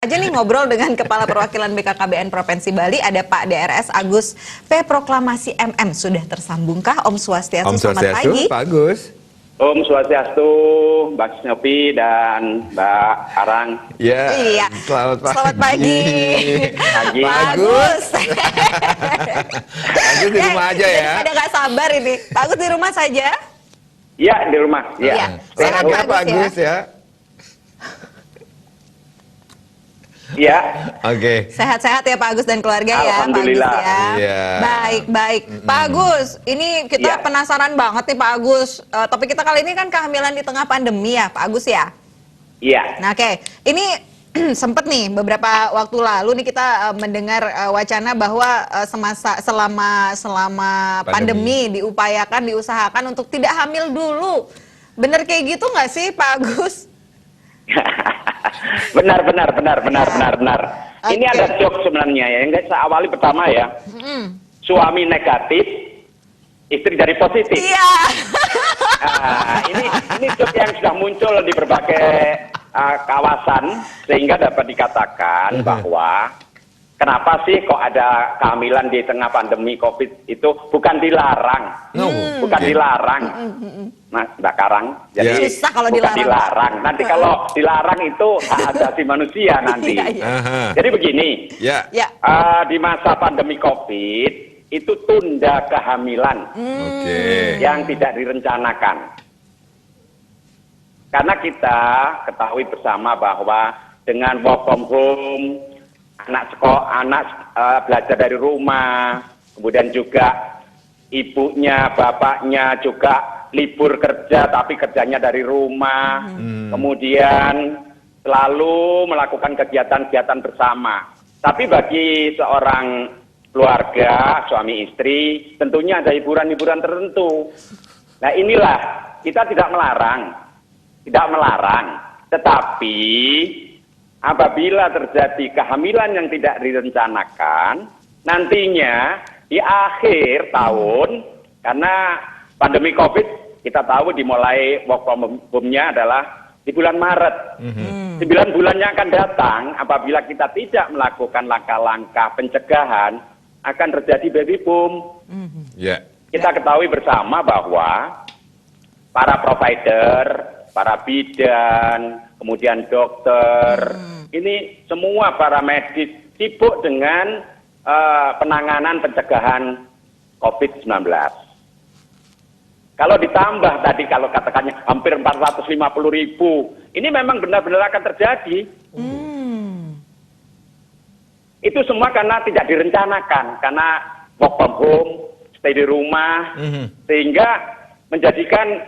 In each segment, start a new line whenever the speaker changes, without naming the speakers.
Aja nih ngobrol dengan Kepala Perwakilan BKKBN Provinsi Bali, ada Pak DRS Agus P. Proklamasi MM. Sudah tersambungkah? Om Swastiastu, selamat pagi.
Pak Agus.
Om Swastiastu, Mbak Snopi dan Mbak Arang.
Ya,
Iya.
Selamat pagi.
Selamat pagi.
Pagi.
Pak Agus.
Pak Agus di rumah aja ya.
Pada nggak sabar ini. Pak Agus di rumah saja?
Iya, di rumah.
Iya.
Ya.
Sehat
Sehat Pak
Agus ya?
Agus ya.
Iya.
Oke.
Sehat-sehat ya Pak Agus dan keluarga ya, Pak Agus
Alhamdulillah.
ya.
Iya.
Baik. Pak Agus, ini kita
Iya.
penasaran banget nih Pak Agus. Topik kita kali ini kan kehamilan di tengah pandemi ya, Pak Agus ya.
Iya.
Nah, oke. Ini sempet nih beberapa waktu lalu nih kita mendengar wacana bahwa selama pandemi diusahakan untuk tidak hamil dulu. Bener kayak gitu nggak sih Pak Agus?
Benar.
Oke.
Ini ada joke sebenarnya ya. Yang saya awali pertama ya. Suami negatif, istri jadi positif.
Iya.
Nah, ini joke yang sudah muncul di berbagai kawasan sehingga dapat dikatakan bahwa kenapa sih kok ada kehamilan di tengah pandemi COVID itu bukan dilarang. Bukan dilarang. Mas Mbak Karang. Jadi
Susah kalau
bukan
dilarang.
Nanti kalau dilarang itu hak asasi manusia nanti.
Iya.
Jadi begini.
Ya.
Ya.
Di masa pandemi COVID itu tunda kehamilan
Oke.
yang tidak direncanakan. Karena kita ketahui bersama bahwa dengan work from home, anak belajar dari rumah, kemudian juga ibunya, bapaknya juga libur kerja tapi kerjanya dari rumah, kemudian selalu melakukan kegiatan-kegiatan bersama. Tapi bagi seorang keluarga, suami istri, tentunya ada hiburan-hiburan tertentu. Nah inilah, kita tidak melarang, tetapi apabila terjadi kehamilan yang tidak direncanakan, nantinya di akhir tahun, karena pandemi COVID, kita tahu dimulai work from home-nya adalah di bulan Maret. 9 bulannya akan datang, apabila kita tidak melakukan langkah-langkah pencegahan, akan terjadi baby boom.
Ya.
Kita ketahui bersama bahwa para provider, para bidan, kemudian dokter, ini semua para medis sibuk dengan penanganan pencegahan COVID-19. Kalau ditambah tadi kalau katakannya hampir 450.000, ini memang benar-benar akan terjadi. Itu semua karena tidak direncanakan, karena work from home, stay di rumah, sehingga menjadikan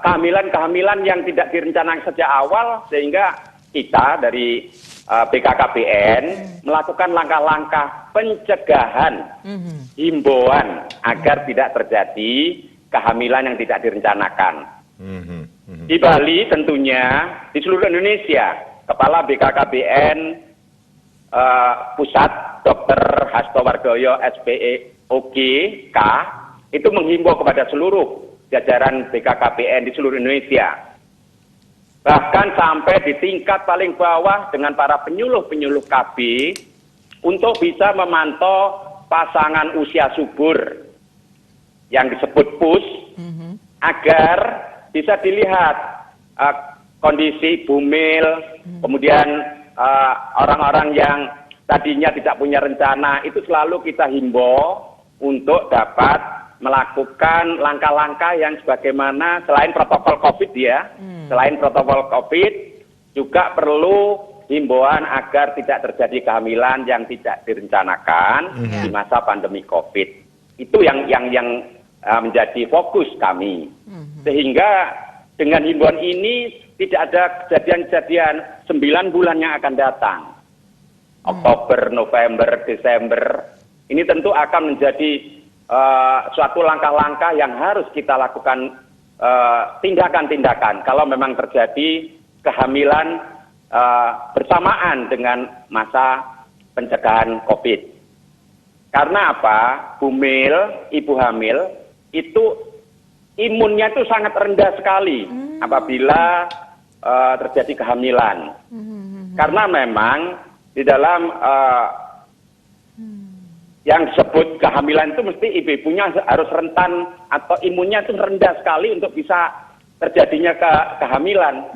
kehamilan-kehamilan yang tidak direncanakan sejak awal, sehingga kita dari BKKBN melakukan langkah-langkah pencegahan, himbauan agar tidak terjadi kehamilan yang tidak direncanakan. Di Bali tentunya, di seluruh Indonesia, Kepala BKKBN Pusat Dr. Hasto Wardoyo SPOG-K itu menghimbau kepada seluruh jajaran BKKBN di seluruh Indonesia. Bahkan sampai di tingkat paling bawah dengan para penyuluh-penyuluh KB untuk bisa memantau pasangan usia subur yang disebut PUS agar bisa dilihat kondisi bumil, kemudian orang-orang yang tadinya tidak punya rencana itu selalu kita himbau untuk dapat melakukan langkah-langkah yang sebagaimana selain protokol COVID ya, selain protokol COVID juga perlu himbauan agar tidak terjadi kehamilan yang tidak direncanakan di masa pandemi COVID. Itu yang menjadi fokus kami. Sehingga dengan himbauan ini tidak ada kejadian-kejadian 9 bulan yang akan datang. Oktober, November, Desember. Ini tentu akan menjadi suatu langkah-langkah yang harus kita lakukan tindakan-tindakan kalau memang terjadi kehamilan bersamaan dengan masa pencegahan COVID. Karena apa? Bumil, ibu hamil itu imunnya itu sangat rendah sekali apabila terjadi kehamilan. Karena memang di dalam yang disebut kehamilan itu mesti ibu-ibunya harus rentan atau imunnya itu rendah sekali untuk bisa terjadinya kehamilan.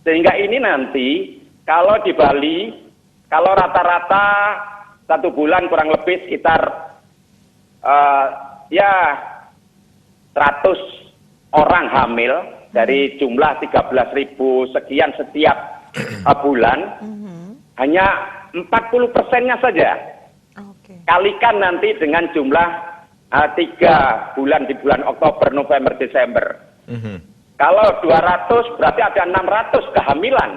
Sehingga ini nanti kalau di Bali, kalau rata-rata 1 bulan kurang lebih sekitar 100 orang hamil dari jumlah 13.000 sekian setiap bulan, hanya 40%-nya saja. Kalikan nanti dengan jumlah 3 bulan di bulan Oktober, November, Desember. Kalau 200 berarti ada 600 kehamilan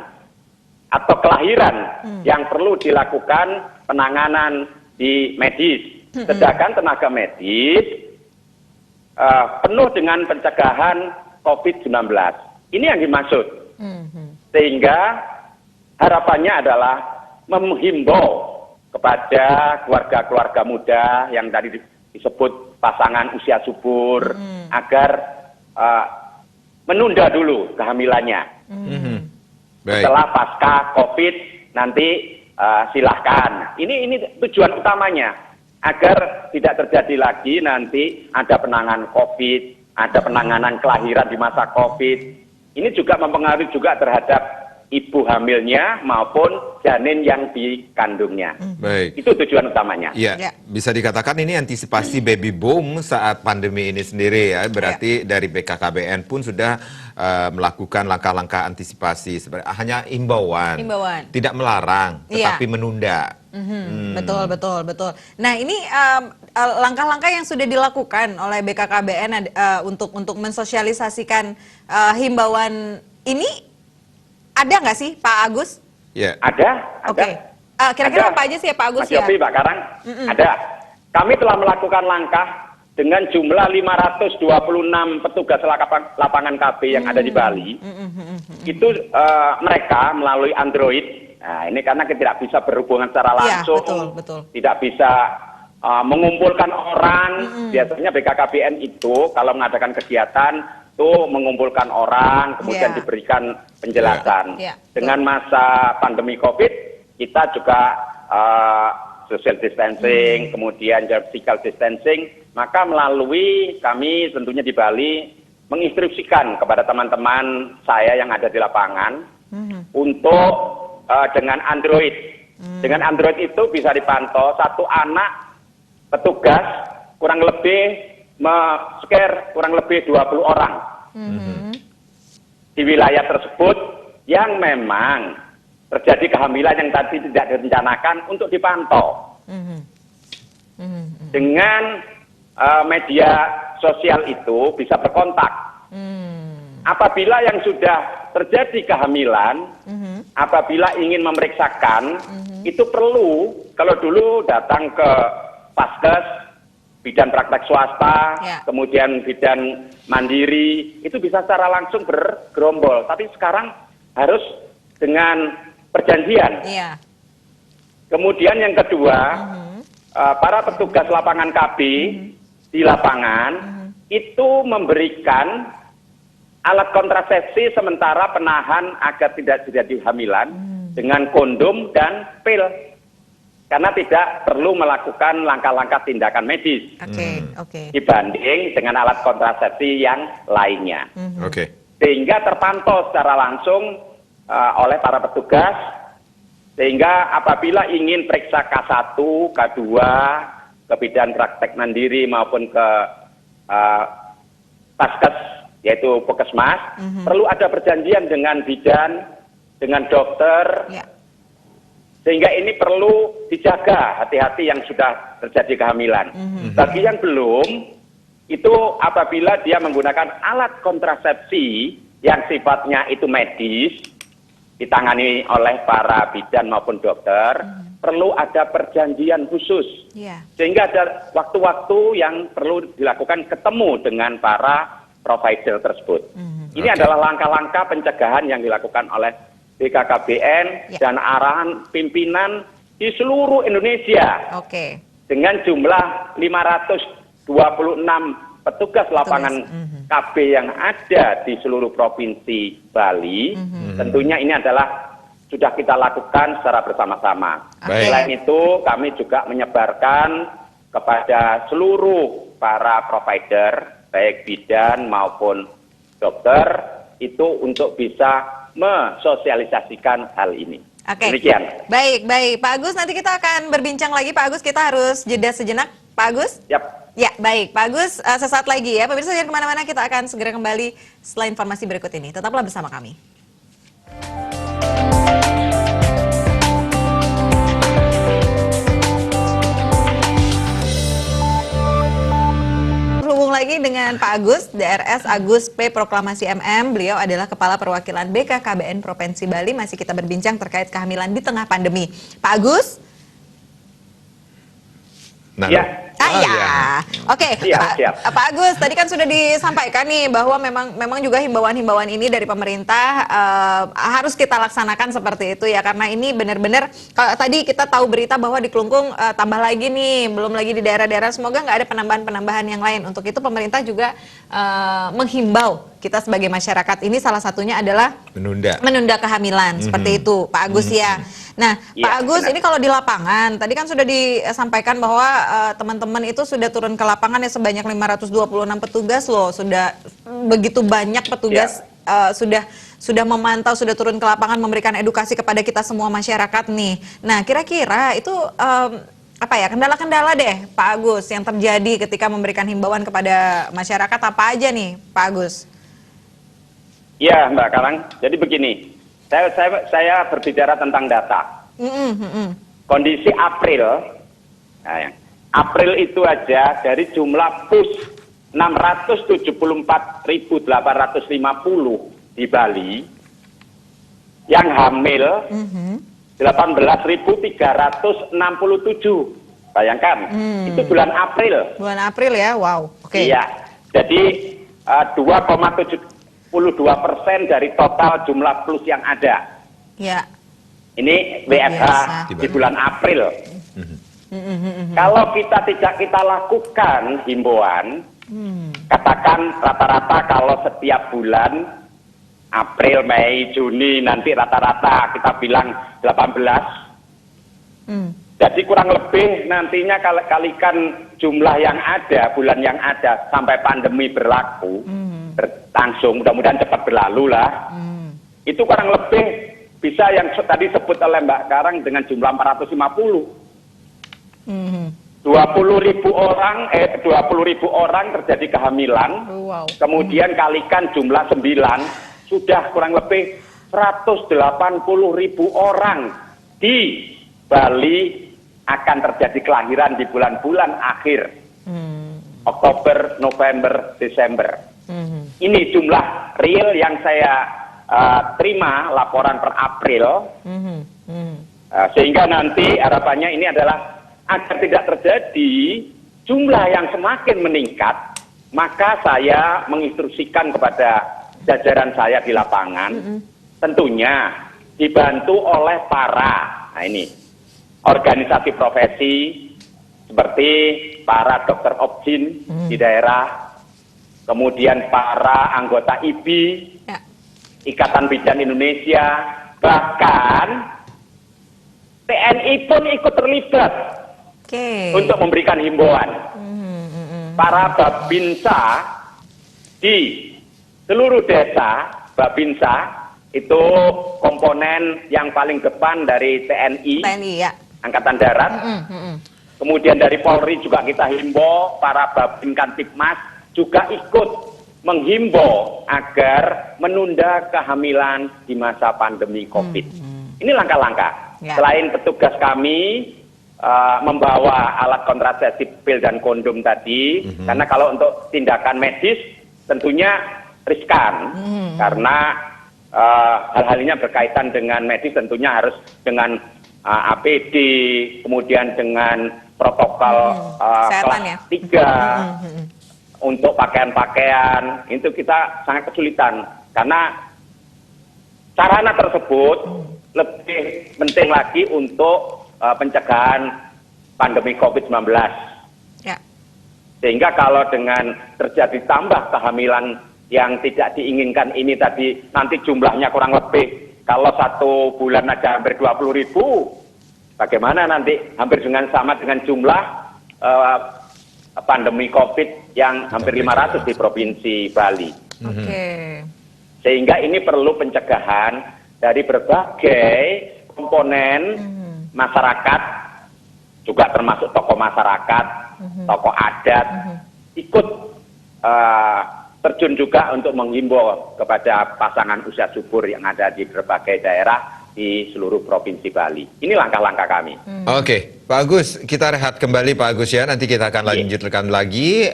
atau kelahiran yang perlu dilakukan penanganan di medis. Sedangkan tenaga medis penuh dengan pencegahan COVID-19. Ini yang dimaksud. Sehingga harapannya adalah menghimbau kepada keluarga-keluarga muda yang tadi disebut pasangan usia subur agar menunda dulu kehamilannya. Setelah pasca COVID nanti silahkan. Ini tujuan utamanya agar tidak terjadi lagi nanti ada penanganan COVID, ada penanganan kelahiran di masa COVID. Ini juga mempengaruhi juga terhadap ibu hamilnya maupun janin yang dikandungnya.
Baik.
Itu tujuan utamanya.
Ya, bisa dikatakan ini antisipasi baby boom saat pandemi ini sendiri ya. Berarti dari BKKBN pun sudah melakukan langkah-langkah antisipasi. Hanya imbauan. Tidak melarang, tetapi menunda.
Betul. Nah ini langkah-langkah yang sudah dilakukan oleh BKKBN untuk mensosialisasikan himbauan ini. Ada nggak sih Pak Agus?
Ya. Ada.
Oke. Kira-kira apa aja sih ya Pak Agus?
Mas Yofi, Pak Karang, ada. Kami telah melakukan langkah dengan jumlah 526 petugas lapangan KB yang ada di Bali. Itu mereka melalui Android. Nah, ini karena kita tidak bisa berhubungan secara langsung,
betul.
Tidak bisa mengumpulkan orang. Biasanya BKKBN itu kalau mengadakan kegiatan itu mengumpulkan orang, kemudian diberikan penjelasan. Dengan masa pandemi COVID, kita juga social distancing, kemudian physical distancing, maka melalui kami tentunya di Bali menginstruksikan kepada teman-teman saya yang ada di lapangan untuk dengan Android. Dengan Android itu bisa dipantau satu anak petugas kurang lebih men-scare kurang lebih 20 orang di wilayah tersebut yang memang terjadi kehamilan yang tadi tidak direncanakan untuk dipantau. Dengan media sosial itu bisa berkontak. Apabila yang sudah terjadi kehamilan, apabila ingin memeriksakan, itu perlu, kalau dulu datang ke Paskes, bidan praktek swasta, kemudian bidan mandiri, itu bisa secara langsung bergerombol. Tapi sekarang harus dengan perjanjian. Kemudian yang kedua, para petugas lapangan KB di lapangan itu memberikan alat kontrasepsi sementara penahan agar tidak terjadi hamilan dengan kondom dan pil. Karena tidak perlu melakukan langkah-langkah tindakan medis dibanding dengan alat kontrasepsi yang lainnya. Sehingga terpantau secara langsung oleh para petugas, sehingga apabila ingin periksa K1, K2, ke bidan praktek mandiri maupun ke Paskes, yaitu Puskesmas, perlu ada perjanjian dengan bidan, dengan dokter, sehingga ini perlu dijaga hati-hati yang sudah terjadi kehamilan. Bagi yang belum, itu apabila dia menggunakan alat kontrasepsi yang sifatnya itu medis, ditangani oleh para bidan maupun dokter, perlu ada perjanjian khusus. Sehingga ada waktu-waktu yang perlu dilakukan ketemu dengan para provider tersebut. Ini adalah langkah-langkah pencegahan yang dilakukan oleh BKKBN dan arahan pimpinan di seluruh Indonesia. Dengan jumlah 526 petugas lapangan KB yang ada di seluruh provinsi Bali. Tentunya ini adalah sudah kita lakukan secara bersama-sama.
Baik.
Selain itu, kami juga menyebarkan kepada seluruh para provider, baik bidan maupun dokter, itu untuk bisa mensosialisasikan hal ini.
Oke.
Demikian.
Baik, Pak Agus, nanti kita akan berbincang lagi. Pak Agus, kita harus jeda sejenak. Pak Agus?
Yap.
Ya, baik. Pak Agus, sesaat lagi ya. Pemirsa jangan kemana-mana, kita akan segera kembali setelah informasi berikut ini. Tetaplah bersama kami. Berhubung lagi dengan Pak Agus, DRS Agus P. Proklamasi MM. Beliau adalah Kepala Perwakilan BKKBN Provinsi Bali. Masih kita berbincang terkait kehamilan di tengah pandemi. Pak Agus?
Nah,
Ya.
Oke,
Siap, siap.
Pak Agus, tadi kan sudah disampaikan nih bahwa memang juga himbauan-himbauan ini dari pemerintah harus kita laksanakan seperti itu ya, karena ini benar-benar kalau tadi kita tahu berita bahwa di Klungkung tambah lagi nih, belum lagi di daerah-daerah, semoga nggak ada penambahan-penambahan yang lain. Untuk itu pemerintah juga menghimbau kita sebagai masyarakat ini salah satunya adalah menunda kehamilan seperti itu, Pak Agus ya. Nah,
Ya,
Pak Agus,
benar.
ini kalau di lapangan, tadi kan sudah disampaikan bahwa teman-teman itu sudah turun ke lapangan ya sebanyak 526 petugas loh, sudah begitu banyak petugas sudah memantau, sudah turun ke lapangan memberikan edukasi kepada kita semua masyarakat nih. Nah, kira-kira itu apa ya kendala-kendala deh, Pak Agus, yang terjadi ketika memberikan himbauan kepada masyarakat apa aja nih, Pak Agus?
Ya, Mbak Karang. Jadi begini, saya berbicara tentang data. Kondisi April, April itu aja dari jumlah PUS 674.850 di Bali, yang hamil 18.367. Bayangkan, itu bulan April.
Bulan April ya, wow. Oke.
Iya, jadi 2,72% dari total jumlah plus yang ada.
Ya.
Ini
Luar
WFH
biasa.
di bulan April. Kalau kita tidak lakukan himbauan, katakan rata-rata kalau setiap bulan April, Mei, Juni, nanti rata-rata kita bilang 18. Jadi kurang lebih nantinya kalau kalikan jumlah yang ada, bulan yang ada sampai pandemi berlaku, berlangsung, mudah-mudahan cepat berlalu lah. Itu kurang lebih bisa yang tadi sebut oleh Mbak Karang dengan jumlah 450. 20.000 orang terjadi kehamilan,
Wow.
kemudian kalikan jumlah 9, sudah kurang lebih 180.000 orang di Bali akan terjadi kelahiran di bulan-bulan akhir. Oktober, November, Desember. Ini jumlah real yang saya terima laporan per April. Sehingga nanti harapannya ini adalah agar tidak terjadi jumlah yang semakin meningkat, maka saya menginstruksikan kepada jajaran saya di lapangan, tentunya dibantu oleh para, organisasi profesi seperti para dokter obgyn di daerah, kemudian para anggota IBI, Ikatan Bidan Indonesia, bahkan TNI pun ikut terlibat untuk memberikan himbauan. Para Babinsa di seluruh desa, Babinsa itu komponen yang paling depan dari TNI,
ya.
Angkatan Darat. Kemudian dari Polri juga kita himbau, para Babin Kantipmas juga ikut menghimbau agar menunda kehamilan di masa pandemi COVID. Ini langkah-langkah. Selain petugas kami membawa alat kontrasepsi pil dan kondom tadi, karena kalau untuk tindakan medis tentunya riskan, karena hal-hal ini berkaitan dengan medis tentunya harus dengan APD, kemudian dengan protokol kelas 3, untuk pakaian-pakaian, itu kita sangat kesulitan, karena sarana tersebut lebih penting lagi untuk pencegahan pandemi COVID-19. Sehingga kalau dengan terjadi tambah kehamilan yang tidak diinginkan ini tadi, nanti jumlahnya kurang lebih kalau 1 bulan aja hampir 20.000, bagaimana nanti hampir sama dengan jumlah pandemi COVID yang hampir 500 di Provinsi Bali.
Oke.
Sehingga ini perlu pencegahan dari berbagai komponen masyarakat, juga termasuk tokoh masyarakat, tokoh adat, ikut terjun juga untuk menghimbau kepada pasangan usia subur yang ada di berbagai daerah di seluruh Provinsi Bali. Ini langkah-langkah kami.
Oke, Pak Agus, kita rehat kembali Pak Agus ya. Nanti kita akan lanjutkan lagi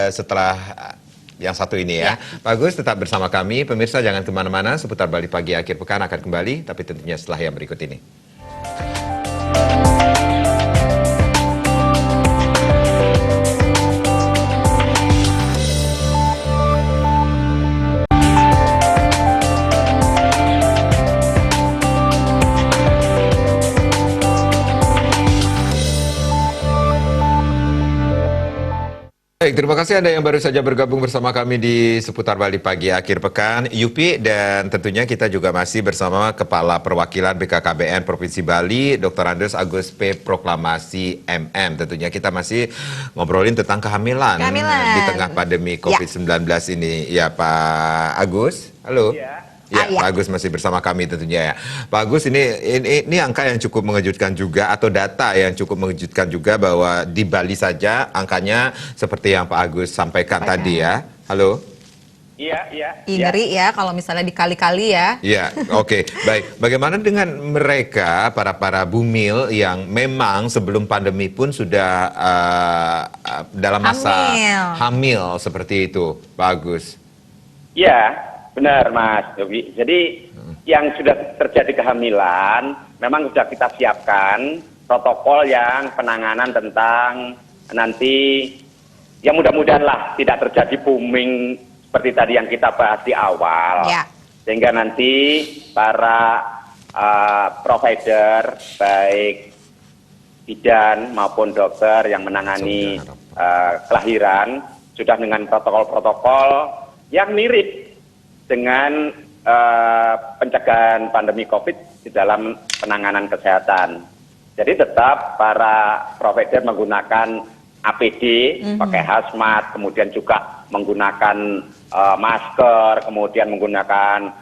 setelah yang satu ini ya. Pak Agus tetap bersama kami. Pemirsa jangan kemana-mana, seputar Bali Pagi akhir pekan akan kembali, tapi tentunya setelah yang berikut ini. Baik, terima kasih Anda yang baru saja bergabung bersama kami di seputar Bali Pagi akhir pekan, Yupi, dan tentunya kita juga masih bersama Kepala Perwakilan BKKBN Provinsi Bali, Dr. Andes Agus P. Proklamasi MM. Tentunya kita masih ngobrolin tentang kehamilan di tengah pandemi COVID-19 ini. Ya, Pak Agus, halo. Ya, Pak Agus masih bersama kami tentunya ya. Pak Agus, ini angka yang cukup mengejutkan juga, atau data yang cukup mengejutkan juga, bahwa di Bali saja angkanya seperti yang Pak Agus sampaikan tadi ya. Halo?
Iya. Ngeri ya kalau misalnya dikali-kali ya.
Iya, oke. Baik, bagaimana dengan mereka, para bumil yang memang sebelum pandemi pun sudah dalam masa hamil seperti itu, Pak Agus?
Iya. Benar, Mas Yogi. Jadi yang sudah terjadi kehamilan, memang sudah kita siapkan protokol yang penanganan tentang nanti, ya mudah-mudahan lah tidak terjadi booming seperti tadi yang kita bahas di awal. Sehingga nanti para provider, baik bidan maupun dokter yang menangani kelahiran, sudah dengan protokol-protokol yang mirip dengan pencegahan pandemi COVID di dalam penanganan kesehatan. Jadi tetap para provider menggunakan APD, pakai hazmat, kemudian juga menggunakan masker, kemudian menggunakan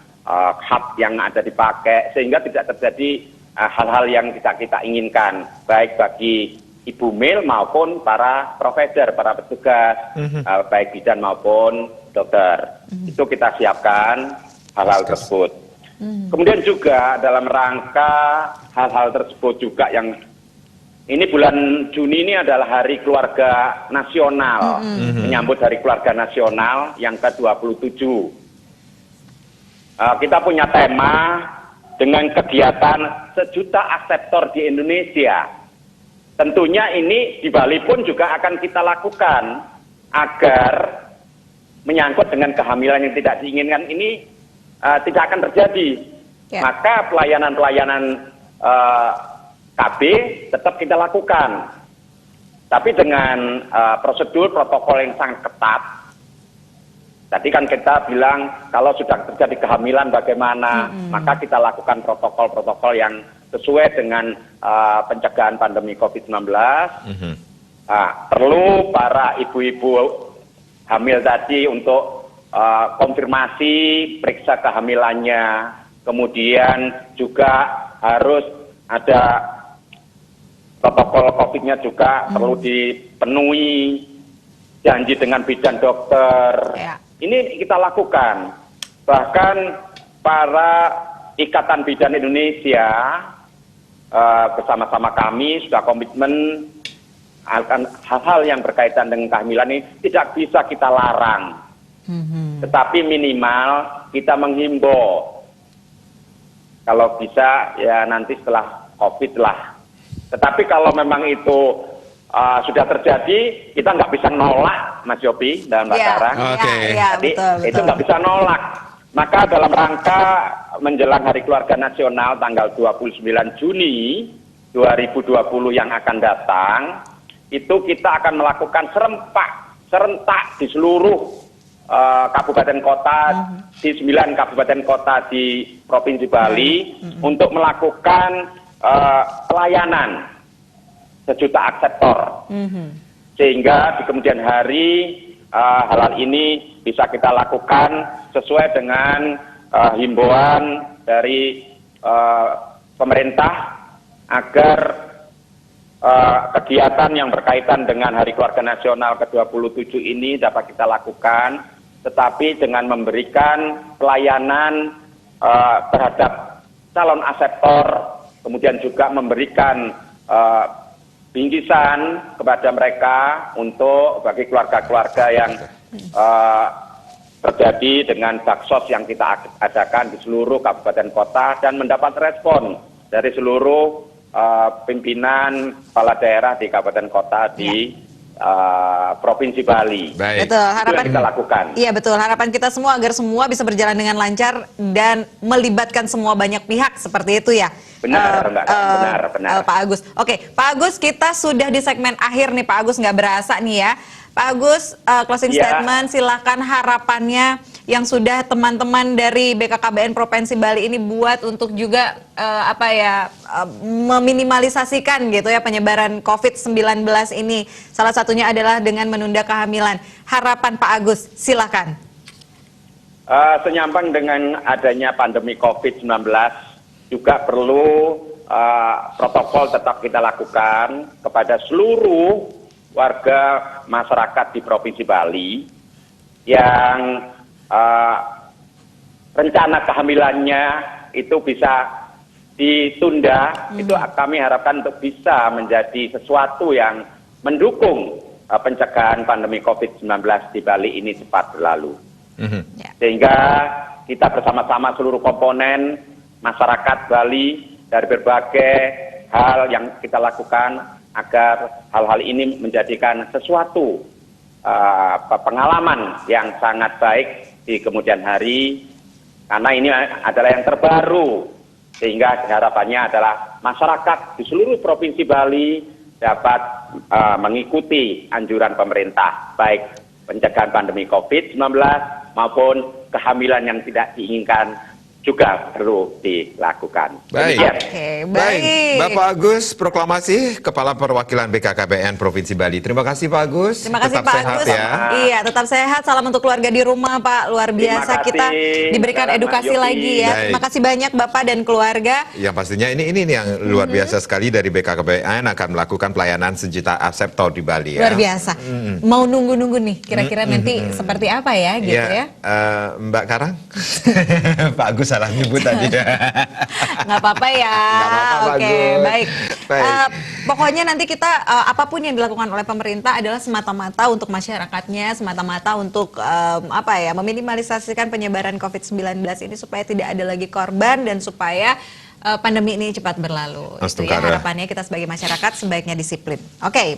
hap yang ada dipakai, sehingga tidak terjadi hal-hal yang tidak kita inginkan, baik bagi ibu mil maupun para provider, para petugas, baik bidan maupun dokter. Itu kita siapkan hal-hal tersebut. Kemudian juga dalam rangka hal-hal tersebut juga yang ini bulan Juni ini adalah Hari Keluarga Nasional, menyambut Hari Keluarga Nasional yang ke-27. Kita punya tema dengan kegiatan 1 juta akseptor di Indonesia. Tentunya ini di Bali pun juga akan kita lakukan agar menyangkut dengan kehamilan yang tidak diinginkan ini tidak akan terjadi. Maka pelayanan-pelayanan KB tetap kita lakukan. Tapi dengan prosedur protokol yang sangat ketat. Tadi kan kita bilang kalau sudah terjadi kehamilan bagaimana, maka kita lakukan protokol-protokol yang sesuai dengan pencegahan pandemi COVID-19. Perlu para ibu-ibu hamil tadi untuk konfirmasi, periksa kehamilannya, kemudian juga harus ada protokol COVID-nya juga perlu dipenuhi, janji dengan bidan dokter. Ini kita lakukan. Bahkan para Ikatan Bidan Indonesia bersama-sama kami sudah komitmen akan hal-hal yang berkaitan dengan kehamilan ini tidak bisa kita larang. Tetapi minimal kita menghimbau. Kalau bisa ya nanti setelah COVID lah. Tetapi kalau memang itu sudah terjadi, kita nggak bisa nolak, Mas Yopi dan Mbak Sarah. Jadi itu nggak bisa nolak. Maka dalam rangka menjelang Hari Keluarga Nasional tanggal 29 Juni 2020 yang akan datang, itu kita akan melakukan serentak di seluruh kabupaten kota di 9 kabupaten kota di Provinsi Bali untuk melakukan pelayanan sejuta akseptor, sehingga di kemudian hari hal ini bisa kita lakukan sesuai dengan himbauan dari pemerintah agar kegiatan yang berkaitan dengan Hari Keluarga Nasional ke-27 ini dapat kita lakukan, tetapi dengan memberikan pelayanan terhadap calon aseptor, kemudian juga memberikan bingkisan kepada mereka untuk bagi keluarga-keluarga yang terjadi dengan baksos yang kita adakan di seluruh kabupaten kota, dan mendapat respon dari seluruh pimpinan kepala daerah di kabupaten kota di Provinsi Bali.
Baik.
Betul, harapan
Itu yang kita lakukan.
Iya betul, harapan kita semua agar semua bisa berjalan dengan lancar dan melibatkan semua banyak pihak seperti itu ya.
Benar, benar.
Pak Agus. Oke, Pak Agus, kita sudah di segmen akhir nih, Pak Agus, nggak berasa nih ya. Pak Agus, closing statement, silakan harapannya yang sudah teman-teman dari BKKBN Provinsi Bali ini buat untuk juga meminimalisasikan gitu ya penyebaran COVID-19 ini. Salah satunya adalah dengan menunda kehamilan. Harapan Pak Agus, silakan.
Senyambang dengan adanya pandemi COVID-19, juga perlu protokol tetap kita lakukan kepada seluruh warga masyarakat di Provinsi Bali yang rencana kehamilannya itu bisa ditunda. Itu kami harapkan untuk bisa menjadi sesuatu yang mendukung pencegahan pandemi COVID-19 di Bali ini cepat berlalu. Sehingga kita bersama-sama seluruh komponen masyarakat Bali dari berbagai hal yang kita lakukan agar hal-hal ini menjadikan sesuatu pengalaman yang sangat baik di kemudian hari, karena ini adalah yang terbaru, sehingga harapannya adalah masyarakat di seluruh Provinsi Bali dapat mengikuti anjuran pemerintah, baik pencegahan pandemi COVID-19 maupun kehamilan yang tidak diinginkan juga perlu dilakukan.
Baik.
Oke, baik.
Bapak Agus, proklamasi Kepala Perwakilan BKKBN Provinsi Bali. Terima kasih Pak Agus.
Terima kasih
Tetap
Pak
sehat
Agus.
ya.
Iya, tetap sehat. Salam untuk keluarga di rumah Pak. Luar biasa
Terima kasih.
kita diberikan
Salam,
edukasi
Mas Yogi.
lagi ya.
Baik.
Terima kasih banyak Bapak dan keluarga.
Yang pastinya ini yang luar biasa sekali dari BKKBN akan melakukan pelayanan sejuta aseptor di Bali ya.
Luar biasa. Mau nunggu-nunggu nih. Kira-kira nanti seperti apa ya gitu ya.
Mbak Karang, Pak Agus salah nyebut tadi.
Nggak apa-apa ya.
Nggak apa-apa,
Oke,
Bagus.
baik.
Baik.
Pokoknya nanti kita apapun yang dilakukan oleh pemerintah adalah semata-mata untuk masyarakatnya, semata-mata untuk meminimalisasikan penyebaran COVID-19 ini supaya tidak ada lagi korban dan supaya pandemi ini cepat berlalu. Itu ya harapannya, kita sebagai masyarakat sebaiknya disiplin. Oke.